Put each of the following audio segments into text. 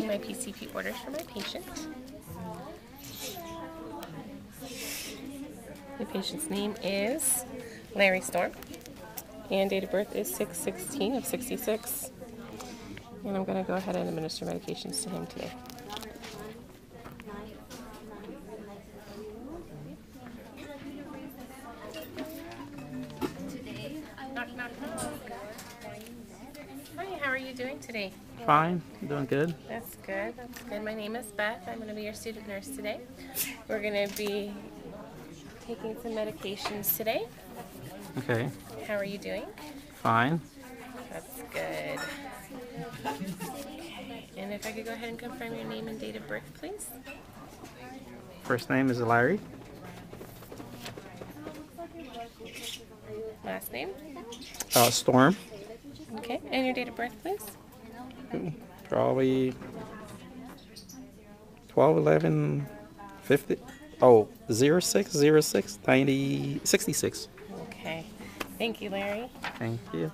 taking my PCP orders for my patient. The patient's name is Larry Storm, and date of birth is 6/16 of 66. And I'm going to go ahead and administer medications to him today. Knock, knock, knock. Hi, how are you doing today? Fine, doing good. That's good, that's good. My name is Beth. I'm going to be your student nurse today. We're going to be taking some medications today. Okay, How are you doing? fine. That's good. Okay. And if I could go ahead and confirm your name and date of birth, please. First name is Larry. Last name. Storm. Okay. And your date of birth, please. Probably 12, 11, 50. Oh, 06, 06, 90, 66. Okay. Thank you, Larry. Thank you.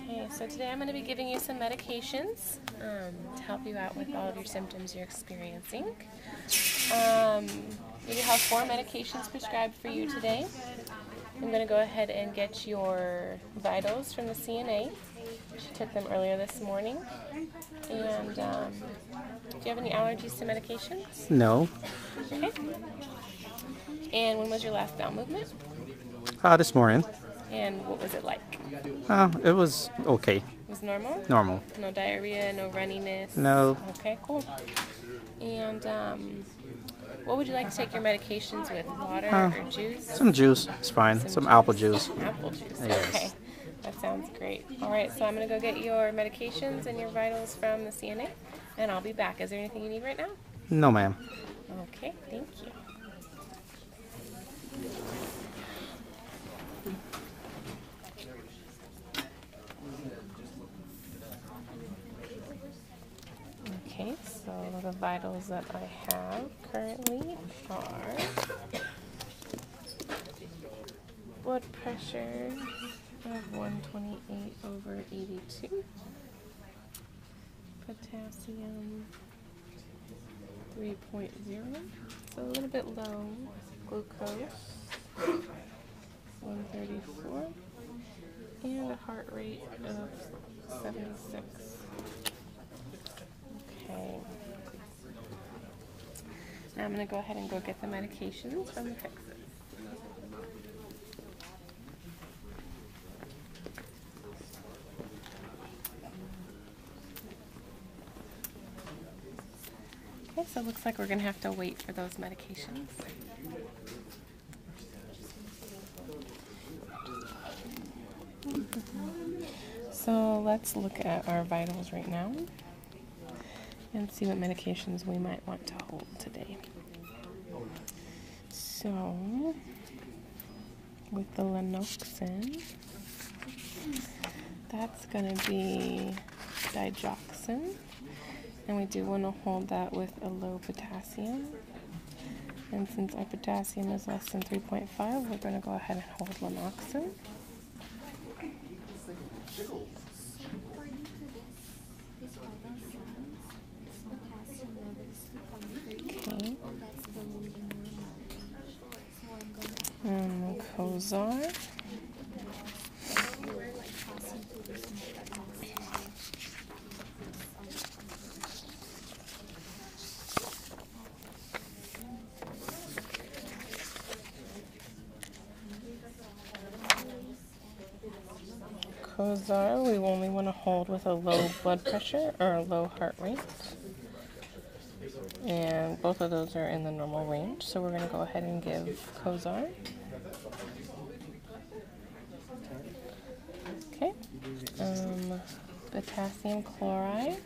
Okay, so today I'm going to be giving you some medications to help you out with all of your symptoms you're experiencing. We do have 4 medications prescribed for you today. I'm going to go ahead and get your vitals from the CNA. She took them earlier this morning. And do you have any allergies to medications? No. Okay. And when was your last bowel movement? This morning. And what was it like? It was okay. It was normal? Normal. No diarrhea, no runniness? No. Okay, cool. And what would you like to take your medications with? Water or juice? Some juice. It's fine. Some apple juice. Apple juice. Yes. Okay. That sounds great. All right, so I'm going to go get your medications and your vitals from the CNA, and I'll be back. Is there anything you need right now? No, ma'am. Okay, thank you. Okay, so the vitals that I have currently are blood pressure of 128 over 82, potassium 3.0, so a little bit low, glucose 134, and a heart rate of 76. Okay. Now I'm going to go ahead and go get the medications from the Fixit. Okay, so it looks like we're going to have to wait for those medications. So let's look at our vitals right now and see what medications we might want to hold today. So, with the Lanoxin, that's going to be digoxin, and we do want to hold that with a low potassium. And since our potassium is less than 3.5, we're going to go ahead and hold Lanoxin. Okay. And Cozar. Cozar, we only want to hold with a low blood pressure or a low heart rate. And both of those are in the normal range, so we're going to go ahead and give Cozar. Okay. Potassium chloride.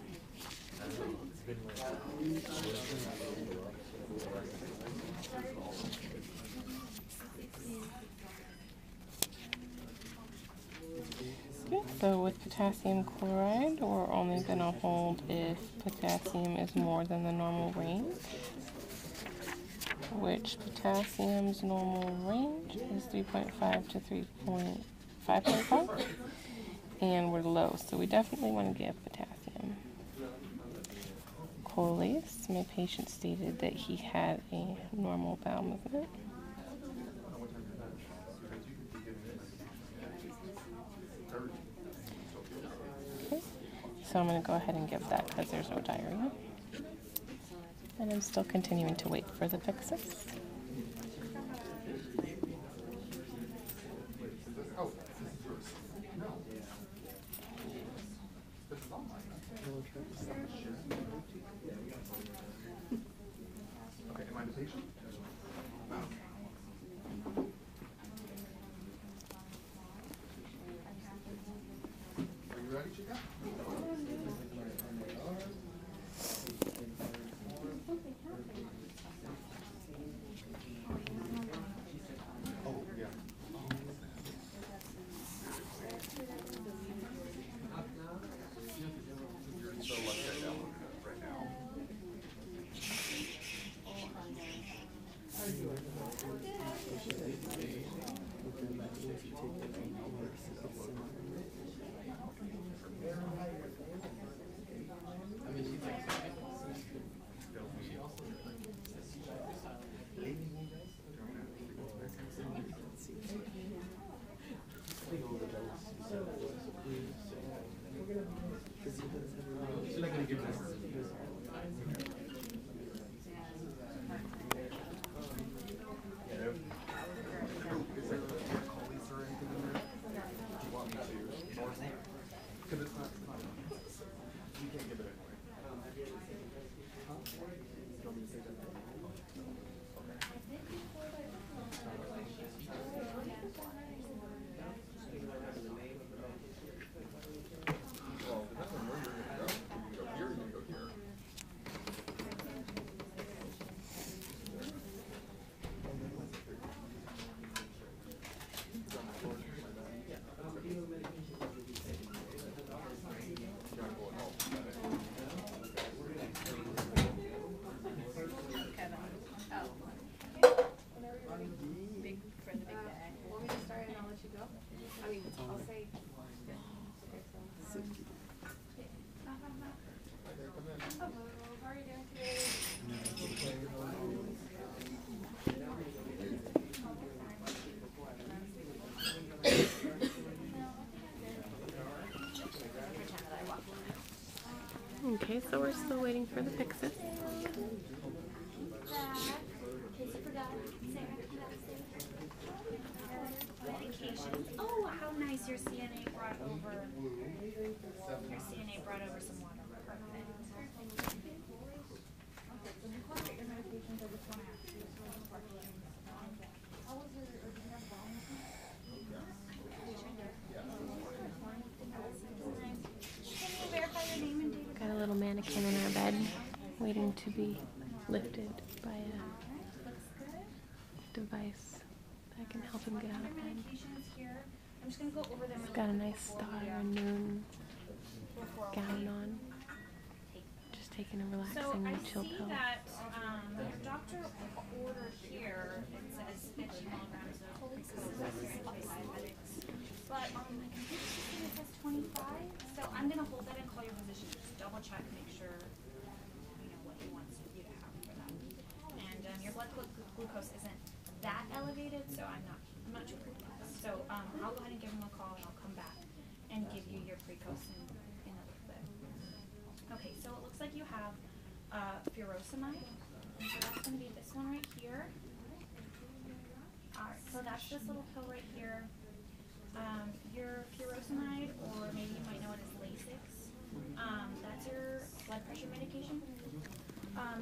Okay, so with potassium chloride, we're only going to hold if potassium is more than the normal range, which potassium's normal range is 3.5 to 5.5, and we're low, so we definitely want to give potassium. Colace. My patient stated that he had a normal bowel movement. Okay, so I'm going to go ahead and give that because there's no diarrhea. And I'm still continuing to wait for the Pyxis. Okay, am I the patient? Are you ready, Chica? Oh, yeah. So let's get that one right now. Is there Colace or anything in there? Do you want me to? Because it's not. You can't give it anyway. Well, depends on where you're gonna go. You can go here, you can go here. Big for the big bag. Want me to start and I'll let you go? I mean, I'll say. Hello, how are you doing today? Okay, so we're still waiting for the Pyxis. Oh, how nice your CNA brought over. Your CNA brought over some water. Perfect. Can you verify your name and date of birth? Got a little mannequin in our bed waiting to be lifted by a Looks good. device that can help him get out Other of bed. medications here. I'm just gonna go over them. He's got a nice star and moon gown on. Just taking a So relaxing I chill see pill. that your doctor ordered here, it says 50 milligrams of diabetics. But on my computer system it says 25. So I'm gonna hold that and call your physician, just double check, make sure you know what he wants you to have for that. And your blood glucose isn't that elevated, so I'm not too worried about this. So I'll go ahead and give him a call and I'll come back and give you your precos in a little bit. Okay, so it looks like you have furosemide. And so that's going to be this one right here. Alright, so that's this little pill right here. Your furosemide, or maybe you might know it as Lasix, that's your blood pressure medication.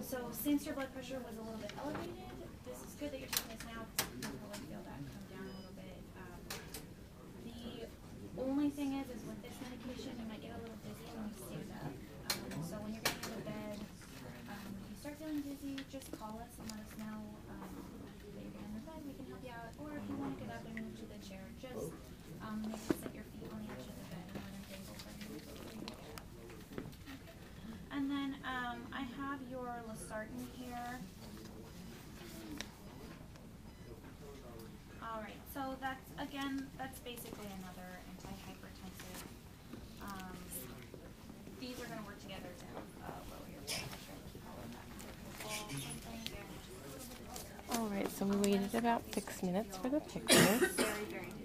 So since your blood pressure was a little bit elevated, this is good that you're taking this now because you can probably feel that come down a little bit. The only thing is with this medication, you might get a little dizzy when you stand up. So when you're getting out of bed, if you start feeling dizzy, just call us and let us know that you're getting out of bed. We can help you out. Or if you want to get up and move to the chair, just maybe set your feet on the edge of the bed and let them dangle for you. And then I have your Losartan here. Alright, so that's basically another antihypertensive. These are going to work together to help lower your blood pressure. Alright, so we waited about 6 minutes for the pictures.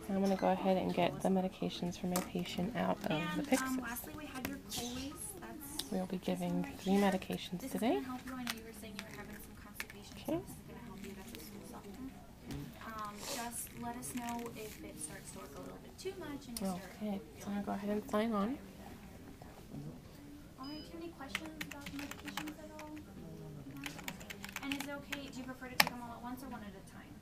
I'm going to go ahead and get the medications for my patient out of the Pyxis. Lastly, we had your Cole's. That's We'll be giving 3 medications this today. is gonna help you. I know you were saying you were having some constipation. So Okay. this is gonna help you. That's a stool softener. Just let us know if it starts to look a little bit too much and you start. Okay, so I'm going to go ahead and sign on. Alright, do you have any questions about the medications at all? And is it okay, do you prefer to take them all at once or one at a time?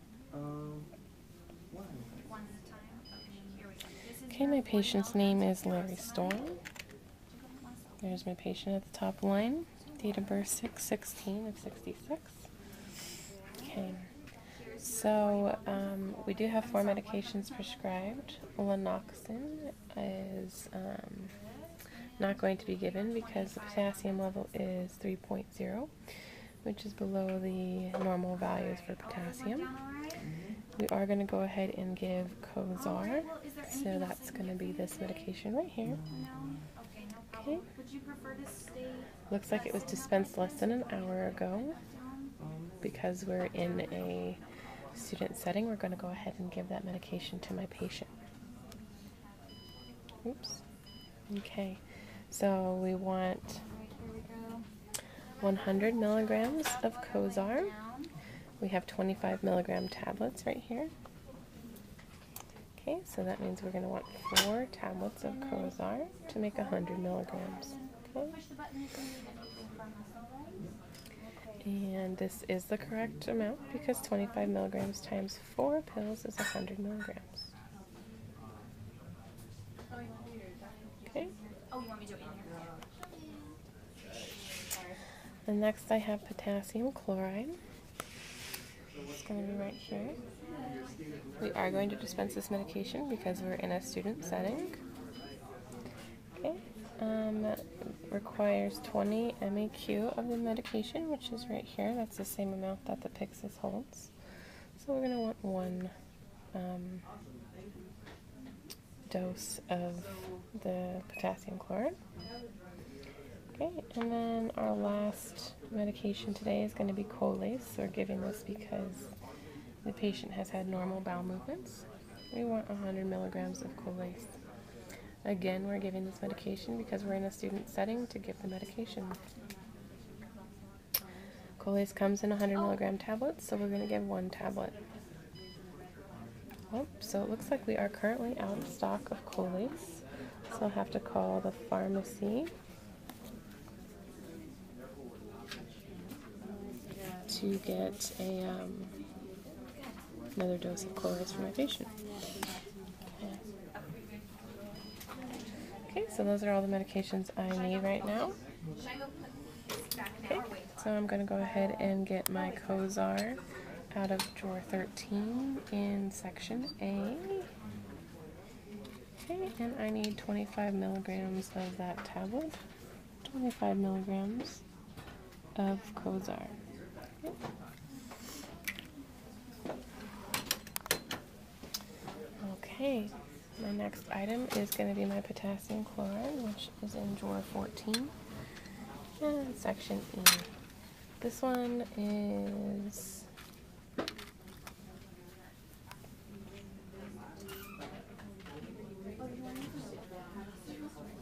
One at a time? Okay, here we go. This is Okay, your my 40 patient's name milligrams is of Larry furosemide. Storm. Do you go ahead and want to stop? There's my patient at the top line. Date of birth 6/16 of 66. Okay. So we do have 4 medications prescribed. Lanoxin is not going to be given because the potassium level is 3.0, which is below the normal values for potassium. Down all right? We are going to go ahead and give Cozar. Alright, well, is there So anything else that's I can going to do for be you this today? medication right here. No? Okay, no problem. Would you prefer to stay Looks like it was dispensed less than an hour ago. down? Because we're in a student setting, we're going to go ahead and give that medication to my patient. Oops. Okay. So we want Alright, here we go. 100 milligrams of Cozar. Down. We have 25 milligram tablets right here. Okay, so that means we're going to want 4 tablets of Cozar to make 100 milligrams. Okay. Push the button if you need anything from us, alright? And this is the correct amount because 25 milligrams times 4 pills is 100 milligrams. Okay. Oh, you want me to do it in here? And next I have potassium chloride. It's going to be right here. We are going to dispense this medication because we're in a student setting. Okay. Requires 20 MEQ of the medication, which is right here. That's the same amount that the Pyxis holds. So we're going to want 1 dose of the potassium chloride. Okay, and then our last medication today is going to be Colace. We're giving this because the patient has had normal bowel movements. We want 100 milligrams of Colace. Again, we're giving this medication because we're in a student setting to give the medication. Colace comes in 100 milligram tablets, so we're going to give 1 tablet. Oh, so it looks like we are currently out of stock of Colace, so I'll have to call the pharmacy to get another dose of Colace for my patient. Okay, so those are all the medications I need right now. Should I go put this back Okay, now or wait? so I'm going to go ahead and get my Cozar out of drawer 13 in section A. Okay, and I need 25 milligrams of that tablet. 25 milligrams of Cozar. Okay, my next item is going to be my potassium chloride, which is in drawer 14 and section E. This one is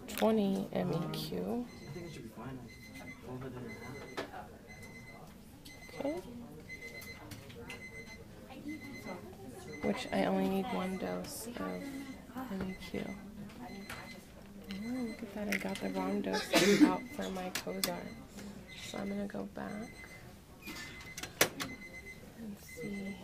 20 MEQ. I think it should be fine. Hold it in half. Okay. Which I only need 1 dose of MEQ. Oh, look at that, I got the wrong dose out for my Cozar. So I'm going to go back and see.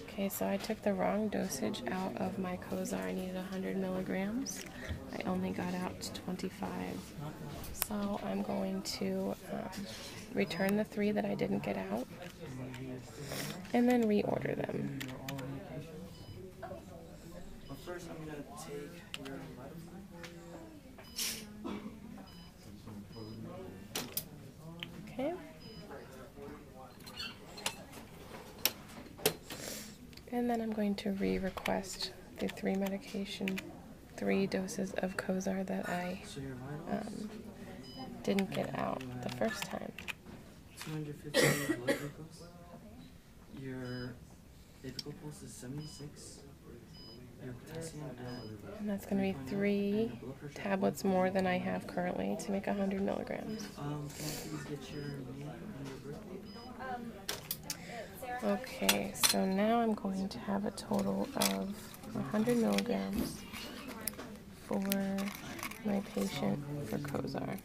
Okay, so I took the wrong dosage out of my Cozar. I needed 100 milligrams. I only got out 25. So I'm going to return the 3 that I didn't get out and then reorder them. But first, I'm gonna take your Okay. And then I'm going to re-request the 3 doses of Cozar that I So your vitals, didn't get out the first time. 250 blood glucose. Your apical pulse is 76. Your potassium at And that's going to be 3 tablets more than I have currently to make 100 milligrams. can I please get your name and your birthday? Okay, so now I'm going to have a total of 100 milligrams for my patient for Cozar.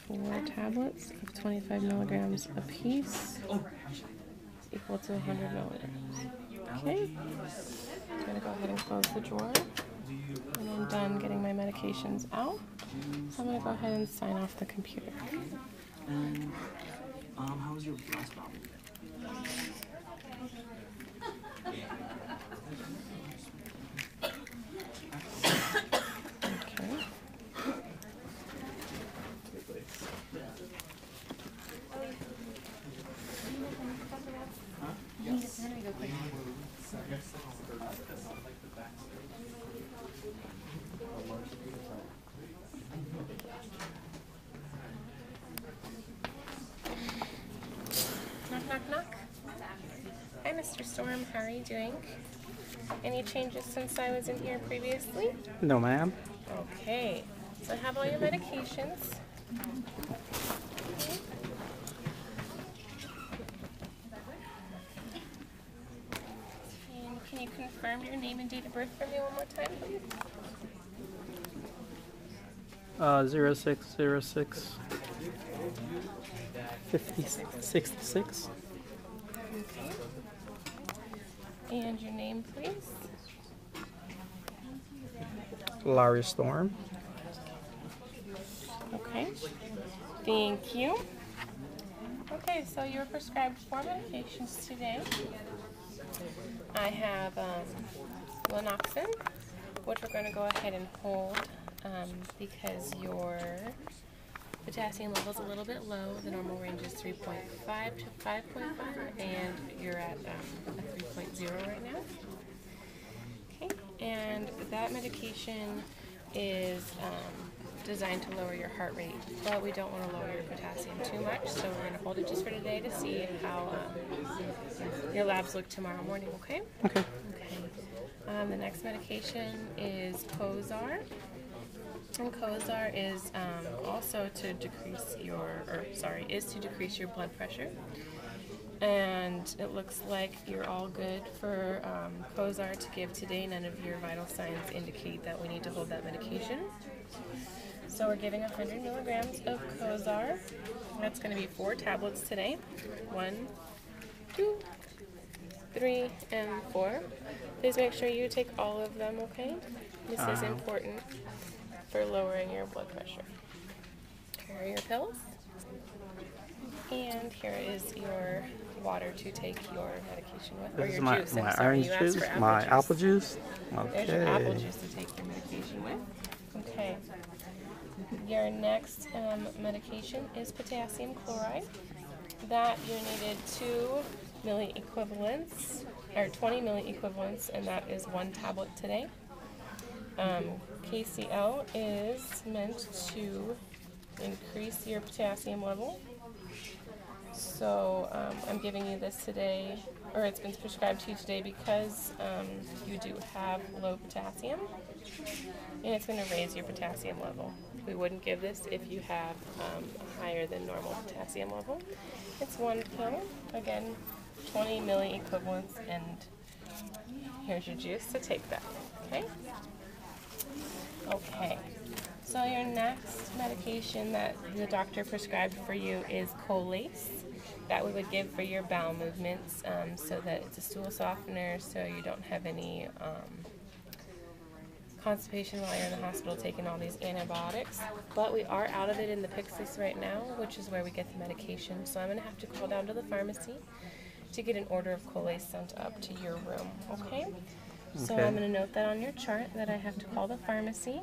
4 tablets of 25 milligrams apiece is equal to 100 milligrams. Okay, I'm going to go ahead and close the drawer. And I'm done getting my medications out. So I'm going to go ahead and sign off the computer. And how was your last bottle? Okay. Knock, knock, knock. Hi, Mr. Storm. How are you doing? Any changes since I was in here previously? No, ma'am. Okay. So I have all your medications. And can you confirm your name and date of birth for me one more time, please? 0606 5066. Okay. And your name, please? Larry Storm. Okay. Thank you. Okay, so you're prescribed 4 medications today. I have Lanoxin, which we're going to go ahead and hold because your potassium level is a little bit low. The normal range is 3.5 to 5.5, and you're at a 3.0 right now. Okay, and that medication is designed to lower your heart rate, but we don't want to lower your potassium too much, so we're going to hold it just for today to see how your labs look tomorrow morning, okay? Okay. Okay. The next medication is Cozar. And Cozar is also to decrease your blood pressure. And it looks like you're all good for Cozar to give today. None of your vital signs indicate that we need to hold that medication. So we're giving 100 milligrams of Cozar. That's going to be 4 tablets today. 1, 2, 3, and 4. Please make sure you take all of them, okay? This is important for lowering your blood pressure. Here are your pills. And here is your water to take your medication with, or This is your my, juice. my I'm sorry, orange you asked juice, for my apple apple juice. juice. There's your apple Okay. juice to take your medication with. Okay. Your next medication is potassium chloride. That you needed 2 milliequivalents, or 20 milliequivalents, and that is 1 tablet today. KCl is meant to increase your potassium level. So I'm giving you this today, or it's been prescribed to you today because you do have low potassium, and it's going to raise your potassium level. We wouldn't give this if you have a higher than normal potassium level. It's 1 pill, again, 20 milliequivalents, and here's your juice, so take that, okay? Okay, so your next medication that the doctor prescribed for you is Colace. That we would give for your bowel movements, so that it's a stool softener, so you don't have any constipation while you're in the hospital taking all these antibiotics. But we are out of it in the Pyxis right now, which is where we get the medication. So I'm going to have to call down to the pharmacy to get an order of Colace sent up to your room, okay? So Okay. I'm going to note that on your chart that I have to call the pharmacy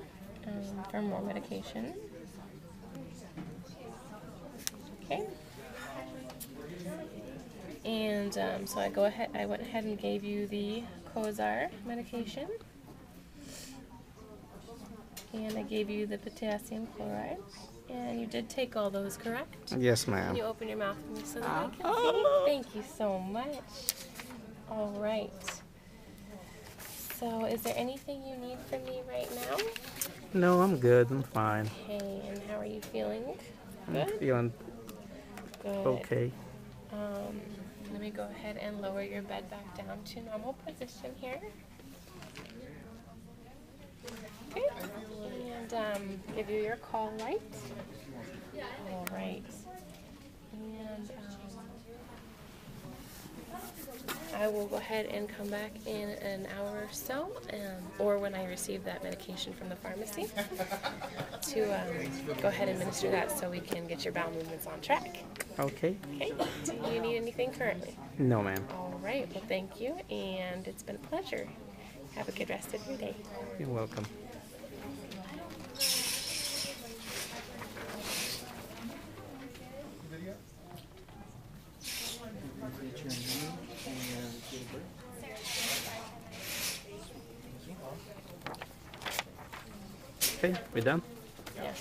for more medication. Okay. And so I went ahead and gave you the Cozar medication. And I gave you the potassium chloride. And you did take all those, correct? Yes, Can ma'am. you open your mouth for me so that I can see? Thank you so much. All right. So is there anything you need from me right now? No, I'm good. I'm fine. Okay, and how are you feeling? I'm Good? feeling Good. okay. Let me go ahead and lower your bed back down to normal position here. Okay, and give you your call light. All right. And I will go ahead and come back in an hour or so, or when I receive that medication from the pharmacy, to go ahead and administer that so we can get your bowel movements on track. Okay. Okay, do you need anything currently? No, ma'am. All right, well, thank you, and it's been a pleasure. Have a good rest of your day. You're welcome. Repeat your name and your date of birth. Okay, we done? Yeah.